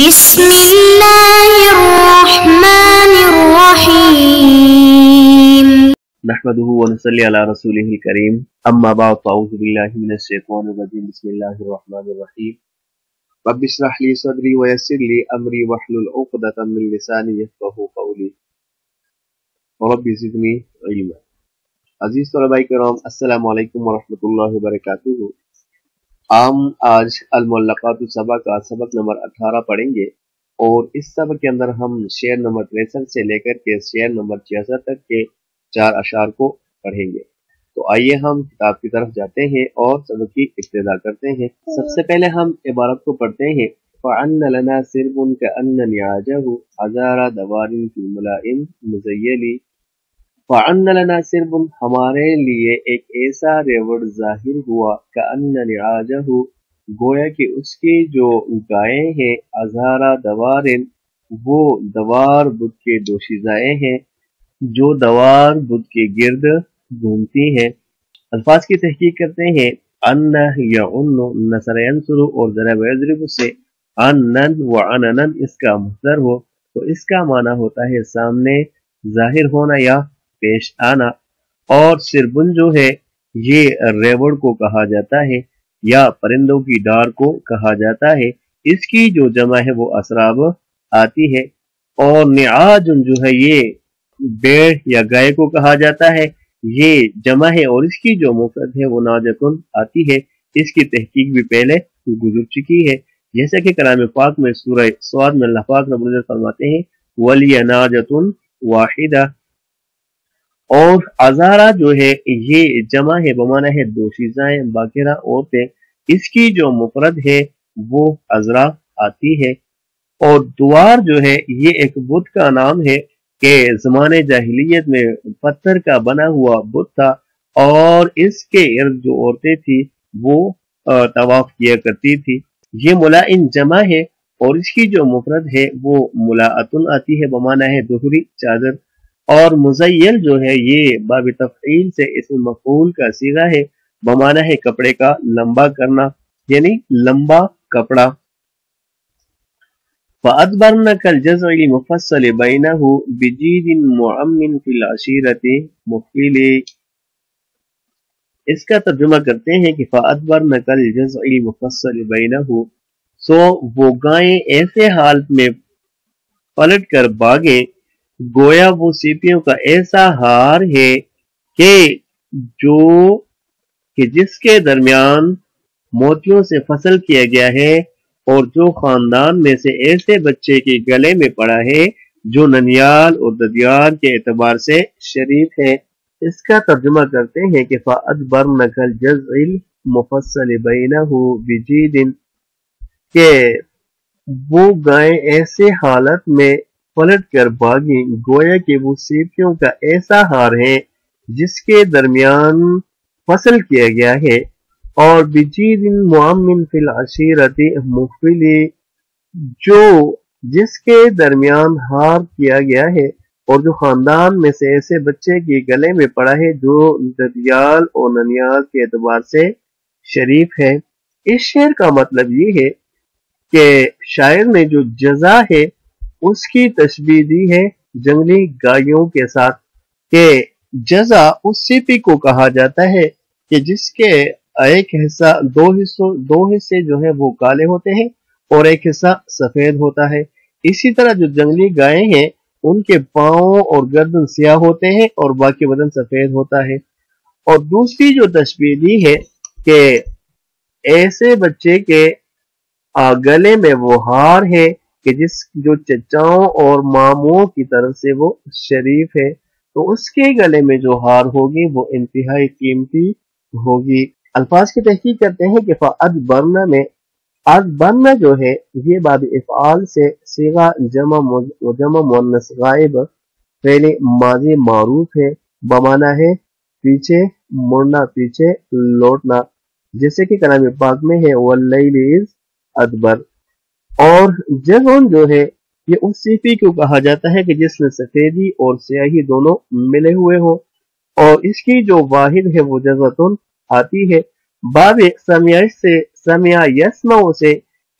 بسم الله الرحمن الرحيم نحمده ونصلي على رسوله الكريم اما بعد فاعوذ بالله من الشيطان الرجيم بسم الله الرحمن الرحيم رب اشرح لي صدري ويسر لي امري واحلل عقدة من لساني يفقهوا قولي رب زدني علما۔ عزیز طلباء کرام السلام علیکم ورحمۃ اللہ وبرکاتہ۔ ہم آج المعلقات السبع کا سبق نمبر 18 پڑھیں گے اور اس سبق کے اندر ہم شعر نمبر 63 سے لے کر کے شعر نمبر 66 تک کے 4 اشعار کو پڑھیں گے۔ تو آئیے ہم کتاب کی طرف جاتے ہیں اور سبق کی ابتدا کرتے ہیں۔ سب سے پہلے ہم عبارت کو پڑھتے ہیں فَعَنَّ لَنَا سِرْبٌ كَأَنَّ نِعَاجَهُ عَذَارَ دَوَارٍ فِي الْمُلَائِمِ مُزَيَّلِ۔ فَعَنَّ لَنَا سِرْبٌ ہمارے لیے ایک ایسا ریوڑ ظاہر ہوا كَأَنَّ نِعَاجَهُ گویا کہ اس کی جو گائیں ہیں عَذَارَ دَوَارٍ وہ دوار بت کے دوشیزائیں ہیں جو دوار بت کے گرد گھومتی ہیں۔ الفاظ کی تحقیق کرتے ہیں ان یعن نصر ینصر اور ضرب یضرب سے انن وعننن اس کا مصدر ہو تو اس کا معنی ہوتا ہے سامنے ظاہر ہونا یا پیش آنا، اور سربن جو ہے یہ ریوڑ کو کہا جاتا ہے یا پرندوں کی ڈار کو کہا جاتا ہے۔ اس کی جو جمع ہے وہ اسراب آتی ہے، اور نعاج جو ہے یہ بیڑ یا گائے کو کہا جاتا ہے، یہ جمع ہے، اور اس کی جو مفرد ہے وہ ناجتن آتی ہے۔ اس کی تحقیق بھی پہلے گزر چکی ہے، جیسا کہ کلام پاک میں سورہ صاد میں اللہ پاک رب العزت فرماتے ہیں وَلِيَ نَاجَةٌ وَاحِدَةٌ، اور عذارہ جو ہے یہ جمع ہے بمعنی ہے دوشیزائیں باقرہ عورتیں، اس کی جو مفرد ہے وہ عذرا آتی ہے۔ اور دوار جو ہے یہ ایک بت کا نام ہے کہ زمانے جاہلیت میں پتھر کا بنا ہوا بت تھا، اور اس کے ارد جو عورتیں تھی وہ طواف کیا کرتی تھی۔ یہ ملائن جمع ہے اور اس کی جو مفرد ہے وہ ملاعتن آتی ہے بمعنی ہے دوہری چادر، اور مزیل جو ہے یہ باب تفعیل سے اسم مفعول کا صیغہ ہے بمعنی ہے کپڑے کا لمبا کرنا یعنی لمبا کپڑا۔ فَأَدْبَرْنَ كَالْجَزْعِ الْمُفَصَّلِ بَيْنَهُ بِجِيدٍ مُعَمٍّ فِي الْعَشِيرَةِ مُفْعِلِ۔ اس کا ترجمہ کرتے ہیں کہ فَأَدْبَرْنَ كَالْجَزْعِ الْمُفَصَّلِ بَيْنَهُ، سو وہ گائیں ایسے حالت میں پلٹ کر بھاگے گویا وہ سیپیوں کا ایسا ہار ہے کہ جس کے درمیان موتیوں سے فصل کیا گیا ہے، اور جو خاندان میں سے ایسے بچے کے گلے میں پڑا ہے جو ننیال اور ددیال کے اعتبار سے شریف ہے۔ اس کا ترجمہ کرتے ہیں کہ فَأَدْبَرْنَ كَالْجَزْعِ الْمُفَصَّلِ بَيْنَهُ بِجِيدٍ کہ وہ گائیں ایسے حالت میں پلٹ کر بھاگیں گویا کہ وہ سیپیوں کا ایسا ہار ہے جس کے درمیان فصل کیا گیا ہے، اور بجید معمن فی العشیرۃ مفعل جو جس کے درمیان ہار کیا گیا ہے اور جو خاندان میں سے ایسے بچے کے گلے میں پڑا ہے جو ددیال اور ننیال کے اعتبار سے شریف ہے۔ اس شعر کا مطلب یہ ہے کہ شاعر نے جو جزا ہے اس کی تشبیہ دی ہے جنگلی گایوں کے ساتھ، کہ جزا اس سیپی کو کہا جاتا ہے کہ جس کے ایک حصہ دو حصے جو ہیں وہ کالے ہوتے ہیں اور ایک حصہ سفید ہوتا ہے۔ اسی طرح جو جنگلی گائیں ہیں ان کے پاؤں اور گردن سیاہ ہوتے ہیں اور باقی بدن سفید ہوتا ہے۔ اور دوسری جو تشبیہ دی ہے کہ ایسے بچے کے گلے میں وہ ہار ہے کہ جو چچاؤں اور ماموں کی طرف سے وہ شریف ہے، تو اس کے گلے میں جو ہار ہوگی وہ انتہائی قیمتی ہوگی۔ الفاظ کی تحقیق کرتے ہیں کہ فَأَدْبَرْنَ میں ادبرنا جو ہے یہ باب افعال سے صیغہ جمع مؤنث غائب فعل ماضی معروف ہے بمعنی ہے پیچھے مڑنا، پیچھے لوٹنا، جیسے کہ کلام پاک میں ہے وَاللَّيْلِ إِذْ أَدْبَرَ۔ اور جزعن جو ہے یہ اس سیپی کو کہا جاتا ہے کہ جس میں سفیدی اور سیاہی دونوں ملے ہوئے ہو، اور اس کی جو واحد ہے وہ جزعتن آتی ہے۔ باب سمع یسمع سے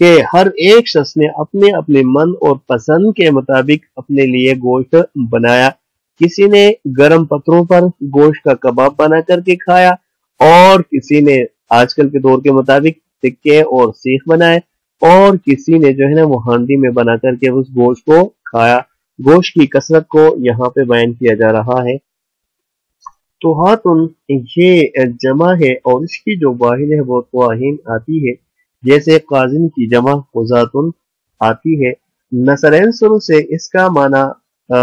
کہ ہر ایک شخص نے اپنے اپنے من اور پسند کے مطابق اپنے لیے گوشت بنایا. کسی نے گرم پتھروں پر گوشت کا کباب بنا کر کے کھایا، اور کسی نے آج کل کے دور کے مطابق ٹکے اور سیخ بنائے، اور کسی نے جو ہے نا وہ ہانڈی میں بنا کر کے اس گوشت کو کھایا. گوشت کی کثرت کو یہاں پہ بیان کیا جا رہا ہے. تو ہاتن یہ جمع ہے، اور اس کی جو واحد ہے وہ قواہین آتی ہے، جیسے قازن کی جمع قضاتن آتی ہے. نصرین سر سے اس کا معنی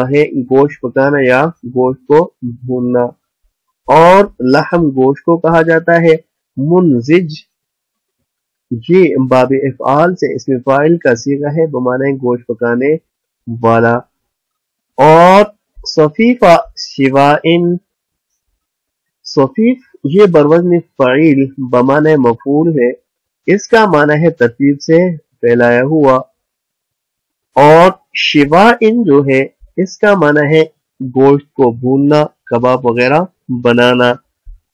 ہے گوشت پکانا یا گوشت کو بھوننا، اور لحم گوشت کو کہا جاتا ہے. منزج یہ باب افعال سے اسم فاعل کا صیغہ ہے بمعنی گوشت پکانے والا. اور صفیفہ شوائن، صفیف یہ بروزن فعیل بمعنی مفعول ہے. اس کا معنی ہے ترتیب سے پھیلایا ہوا. اور شوائن جو ہے اس کا معنی ہے گوشت کو بھوننا، کباب وغیرہ بنانا.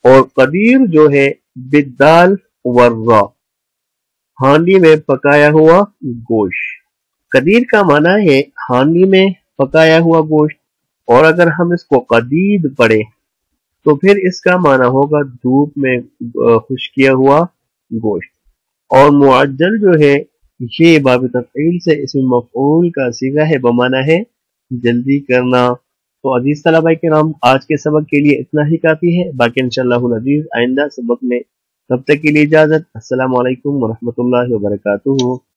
اور قدیر جو ہے بالدال والراء، ہانڈی میں پکایا ہوا گوشت. قدیر کا معنی ہے ہانڈی میں پکایا ہوا گوشت، اور اگر ہم اس کو قدید پڑھیں تو پھر اس کا معنی ہوگا دھوپ میں خشک کیا ہوا گوشت. اور معجل جو ہے یہ باب تفعیل سے اسم مفعول کا صیغہ ہے بمعنی ہے جلدی کرنا. تو عزیز طلبہ کرام، آج کے سبق کے لیے اتنا ہی کافی ہے. باقی انشاءاللہ العزیز آئندہ سبق میں، تب تک کے لیے اجازت. السلام علیکم ورحمۃ اللہ وبرکاتہ.